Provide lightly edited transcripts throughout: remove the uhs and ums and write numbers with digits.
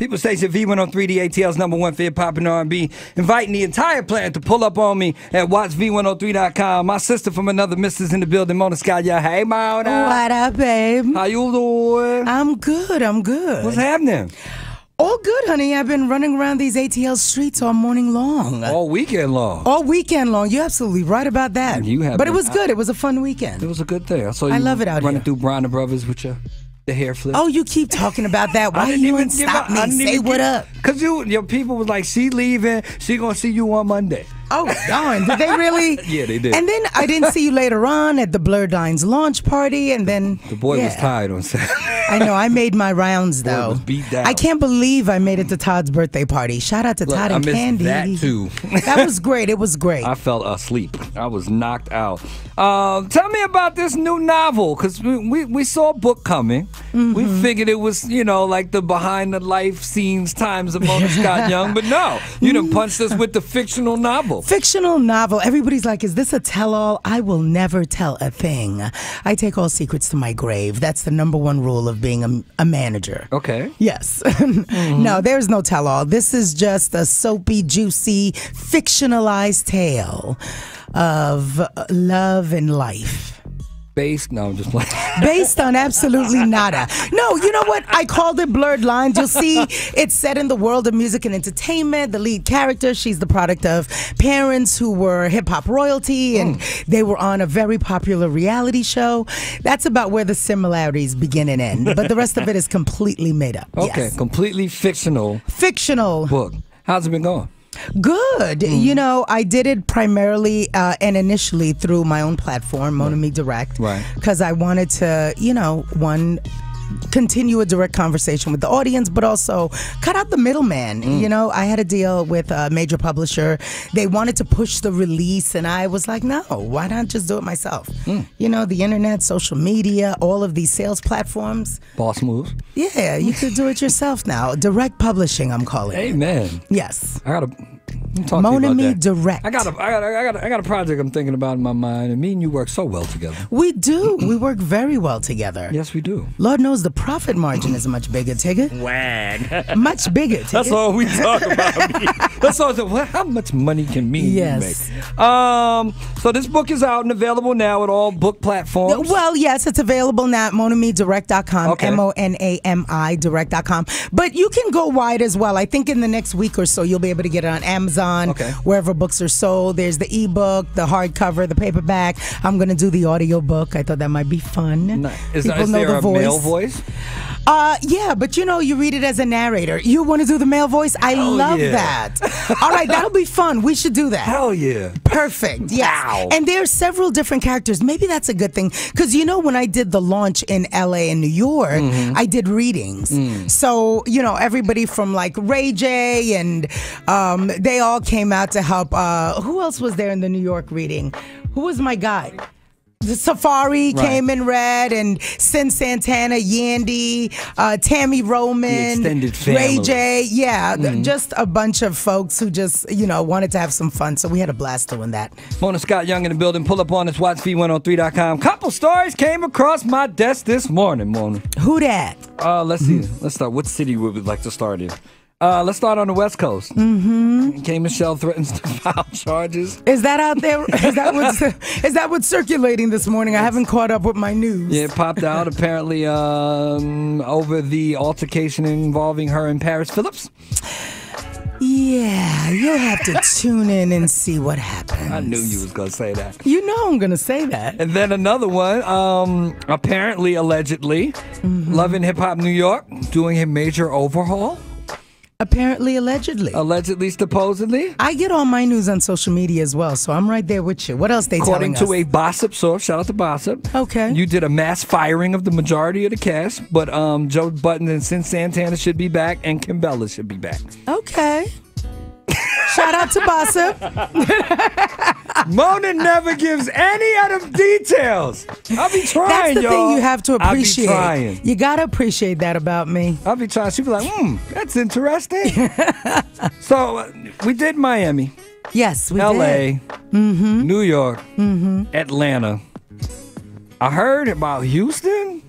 People Station V103, the ATL's #1 for hip-hop and R&B. Inviting the entire planet to pull up on me at watchv103.com. My sister from another missus in the building, Mona Scott. Yeah, hey, Mona. What up, babe? How you doing? I'm good. What's happening? All good, honey. I've been running around these ATL streets all morning long. All weekend long. All weekend long. You're absolutely right about that. But it was good. It was a fun weekend. It was a good thing. I saw you love it out running here. through Bronner Brothers with the hair flip. Oh, you keep talking about that. Why you didn't stop me? Say what up. Because your people was like, she leaving. She going to see you on Monday. Oh, darn. Did they really? Yeah, they did. And then I didn't see you later on at the Blurred Lines launch party. And then the boy was tired on Saturday. I know. I made my rounds, though. Boy was beat down. I can't believe I made it to Todd's birthday party. Shout out to Todd and Candy. I missed that, too. That was great. It was great. I fell asleep. I was knocked out. Tell me about this new novel, because we saw a book coming. Mm-hmm. We figured it was, like the behind-the-life scenes times of Mona Scott Young, but no. You done punched us with the fictional novel. Fictional novel. Everybody's like, is this a tell-all? I will never tell a thing. I take all secrets to my grave. That's the #1 rule of being a manager. Okay. Yes. No, there's no tell-all. This is just a soapy, juicy, fictionalized tale of love and life. Based on absolutely nada. No, you know what? I called it Blurred Lines. You'll see it's set in the world of music and entertainment. The lead character, she's the product of parents who were hip-hop royalty, and they were on a very popular reality show. That's about where the similarities begin and end. But the rest of it is completely made up. Okay, yes. Completely fictional. Fictional. Book. How's it been going? Good. I did it primarily and initially through my own platform, Mona Me Direct. Right. Because I wanted to, continue a direct conversation with the audience, but also cut out the middleman. I had a deal with a major publisher. They wanted to push the release, and I was like, no, why not just do it myself? The internet, social media, all of these sales platforms. Boss moves. Yeah, you could do it yourself now. Direct publishing, I'm calling it. Amen. Yes. I gotta talk Mona to you Me about that. Direct. I got a project I'm thinking about in my mind, and me and you work so well together. We do. We work very well together. Yes, we do. Lord knows the profit margin is much bigger, Tigger. Wag. Much bigger, Tigger. That's all we talk about. That's all. How much money can me make? So this book is out and available now at all book platforms. Well, yes, it's available now at MonaMeDirect.com. Okay. MONAMI Direct.com. But you can go wide as well. I think in the next week or so you'll be able to get it on Amazon, wherever books are sold. There's the ebook, the hardcover, the paperback. I'm going to do the audio book. I thought that might be fun. Nice. Is there a male voice? Yeah, but you read it as a narrator. You want to do the male voice? I love that. All right, that'll be fun. We should do that. Hell yeah. Perfect. Yes. Wow. And there are several different characters. Maybe that's a good thing. Because when I did the launch in LA and New York, I did readings. So, everybody from like Ray J and they all came out to help. Who else was there in the New York reading? Who was my guy? The Safari came and read, and Sin Santana, Yandy, Tammy Roman, the extended family. Ray J, just a bunch of folks who just, wanted to have some fun. So we had a blast doing that. Mona Scott Young in the building. Pull up on us, watchv103.com. Couple stories came across my desk this morning, Mona. Who that? Let's see. Let's start. What city would we like to start in? Let's start on the West Coast. K. Michelle threatens to file charges. Is that out there? Is that what's circulating this morning? I haven't caught up with my news. Yeah, it popped out apparently over the altercation involving her and Paris Phillips. Yeah, you'll have to tune in and see what happens. I knew you was going to say that. You know I'm going to say that. And then another one, apparently, allegedly, Love and Hip Hop New York doing a major overhaul. Apparently, allegedly. Allegedly, supposedly. I get all my news on social media as well, so I'm right there with you. What else they telling us? According to a Bossip source, shout out to Bossip. Okay. You did a mass firing of the majority of the cast, but Joe Budden and Sin Santana should be back, and Kimbella should be back. Okay. Shout out to Bossip. Mona never gives any of the details. I'll be trying, That's the y'all. thing you have to appreciate. I'll be trying. You got to appreciate that about me. I'll be trying. She'll be like, that's interesting. So, we did Miami. Yes, we LA, did. New York, Atlanta. I heard about Houston.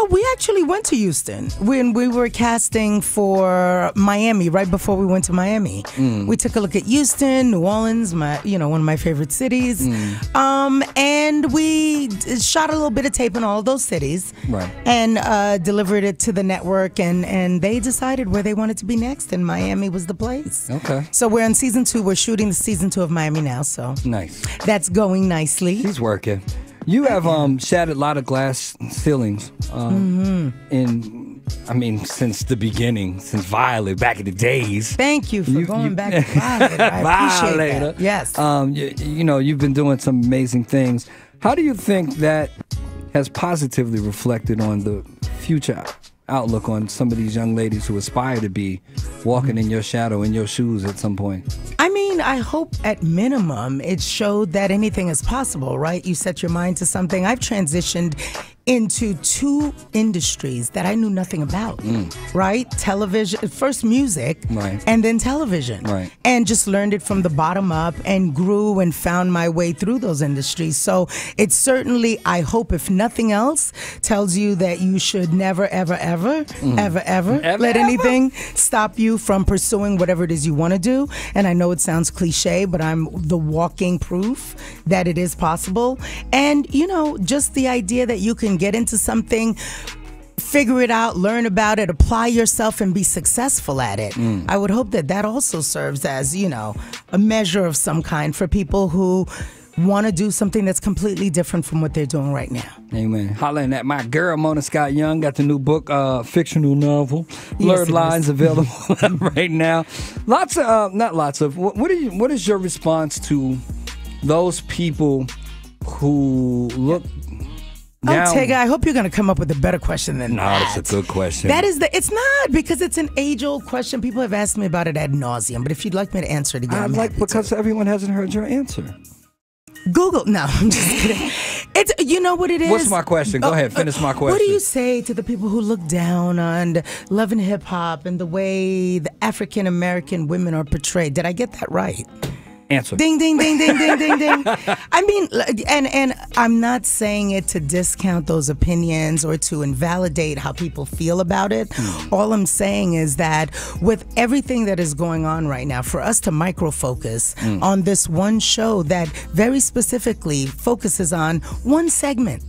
We actually went to Houston when we were casting for Miami. Right before we went to Miami, we took a look at Houston, New Orleans, one of my favorite cities, and we shot a little bit of tape in all those cities, right, and delivered it to the network, and they decided where they wanted to be next, and Miami was the place. Okay. So we're on season 2. We're shooting the season 2 of Miami now. So nice. That's going nicely. He's working. You have shattered a lot of glass ceilings, since the beginning, since Violet, back in the days. Thank you for going back to Violet. I appreciate that. Yes. You've been doing some amazing things. How do you think that has positively reflected on the future outlook on some of these young ladies who aspire to be walking in your shadow, in your shoes at some point? I hope at minimum it showed that anything is possible, right? You set your mind to something. I've transitioned into 2 industries that I knew nothing about, right? Television, first music, right, and then television. Right. And just learned it from the bottom up and grew and found my way through those industries. So it certainly, I hope, if nothing else, tells you that you should never, ever, ever let anything stop you from pursuing whatever it is you want to do. And I know it sounds cliche, but I'm the walking proof that it is possible. And, just the idea that you can get into something, figure it out, learn about it, apply yourself, and be successful at it. I would hope that also serves as, a measure of some kind for people who want to do something that's completely different from what they're doing right now. Amen. Hollering at my girl, Mona Scott Young, got the new book, fictional novel, Blurred Lines, available right now. What is your response to those people who look down? Tigger, I hope you're going to come up with a better question than that. No, that's a good question. It's not, because it's an age-old question. People have asked me about it ad nauseum, but if you'd like me to answer it again, because everyone hasn't heard your answer. Google. No, I'm just kidding. It's, you know what it is? What's my question? Go ahead, finish my question. What do you say to the people who look down on Love and Hip Hop and the way the African American women are portrayed? Did I get that right? Answer. Ding, ding, ding, ding, ding, ding, ding. I mean, and I'm not saying it to discount those opinions or to invalidate how people feel about it. All I'm saying is that with everything that is going on right now, for us to micro-focus on this one show that very specifically focuses on one segment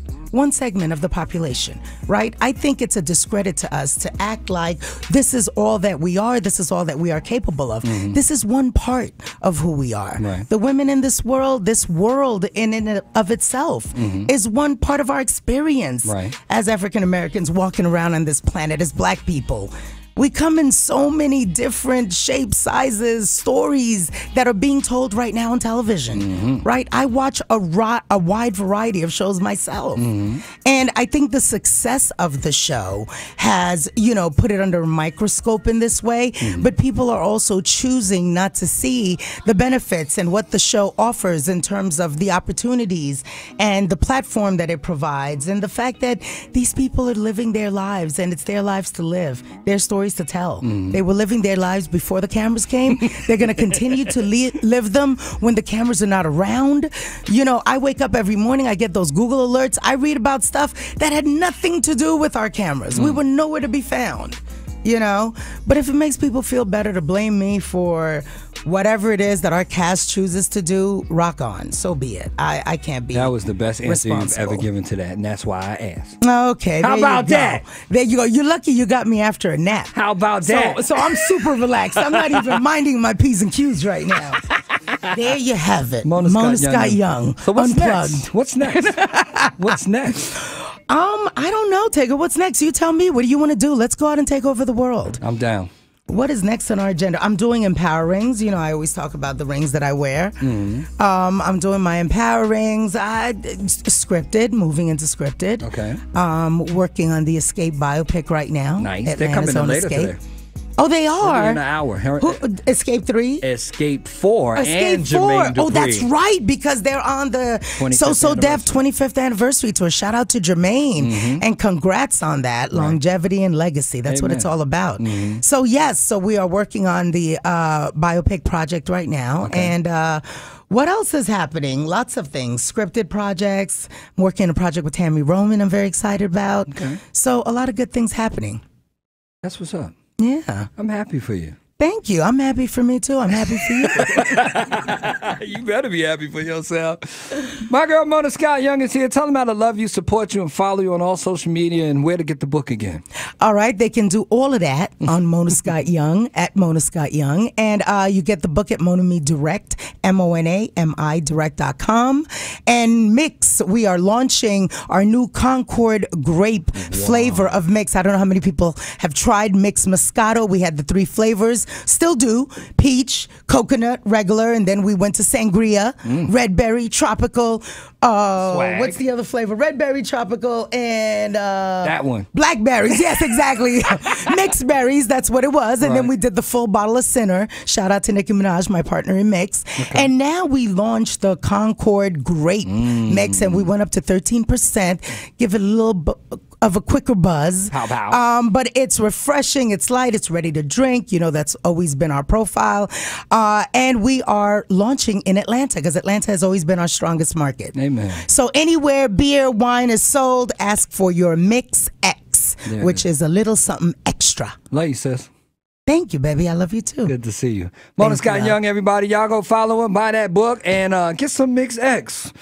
of the population, right? I think it's a discredit to us to act like this is all that we are, this is all that we are capable of. This is one part of who we are. Right. The women in this world in and of itself is one part of our experience as African Americans walking around on this planet as Black people. We come in so many different shapes, sizes, stories that are being told right now on television, right? I watch a wide variety of shows myself. And I think the success of the show has, put it under a microscope in this way, but people are also choosing not to see the benefits and what the show offers in terms of the opportunities and the platform that it provides and the fact that these people are living their lives and it's their lives to live, their stories to tell. They were living their lives before the cameras came. They're going to continue to live them when the cameras are not around. I wake up every morning, I get those Google alerts. I read about stuff that had nothing to do with our cameras. We were nowhere to be found. But if it makes people feel better to blame me for whatever it is that our cast chooses to do, rock on. So be it. I can't be. That was the best answer you've ever given to that, and that's why I asked. Okay. How about that? There you go. You're lucky you got me after a nap. How about that? So I'm super relaxed. I'm not even minding my P's and Q's right now. There you have it. Mona Scott Young. So what's Unplugged. next? What's next? What's next? I don't know, Tigger. What's next? You tell me. What do you want to do? Let's go out and take over the world. I'm down. What is next on our agenda? I'm doing Empower Rings. I always talk about the rings that I wear. I'm doing my Empower Rings. Scripted, moving into scripted. Okay. Working on the Escape biopic right now. Nice. They're coming in later today. Oh, they are? In an hour. Escape 3? Escape 4 Escape and 4. Jermaine Dupri. Oh, that's right, because they're on the So Def 25th anniversary tour. Shout out to Jermaine. And congrats on that. Longevity and legacy. That's what it's all about. So, yes, we are working on the biopic project right now. Okay. And What else is happening? Lots of things. Scripted projects. I'm working on a project with Tammy Roman I'm very excited about. Okay. So a lot of good things happening. That's what's up. Yeah. I'm happy for you. Thank you. I'm happy for me, too. I'm happy for you. You better be happy for yourself. My girl Mona Scott Young is here. Tell them how to love you, support you, and follow you on all social media and where to get the book again. All right. They can do all of that on Mona Scott Young, at Mona Scott Young. And you get the book at Mona Me Direct, MONAMI Direct.com. And Mix, we are launching our new Concord grape flavor of Mix. I don't know how many people have tried Mix Moscato. We had the 3 flavors. Still do. Peach, coconut, regular, and then we went to sangria, red berry, tropical. What's the other flavor? Red berry, tropical, and that one. Blackberries. Yes, exactly. Mixed berries. That's what it was. And then we did the full bottle of Sinner. Shout out to Nicki Minaj, my partner in Mix. Okay. And now we launched the Concord Grape Mix, and we went up to 13%. Give it a little of a quicker buzz. Pow. But it's refreshing, it's light, it's ready to drink. You know, that's always been our profile. And we are launching in Atlanta because Atlanta has always been our strongest market. Amen. So anywhere beer, wine is sold, ask for your Mix X, which is a little something extra. Love you, sis. Thank you, baby. I love you too. Good to see you. Mona Scott Young, everybody. Y'all go follow her, buy that book, and get some Mix X.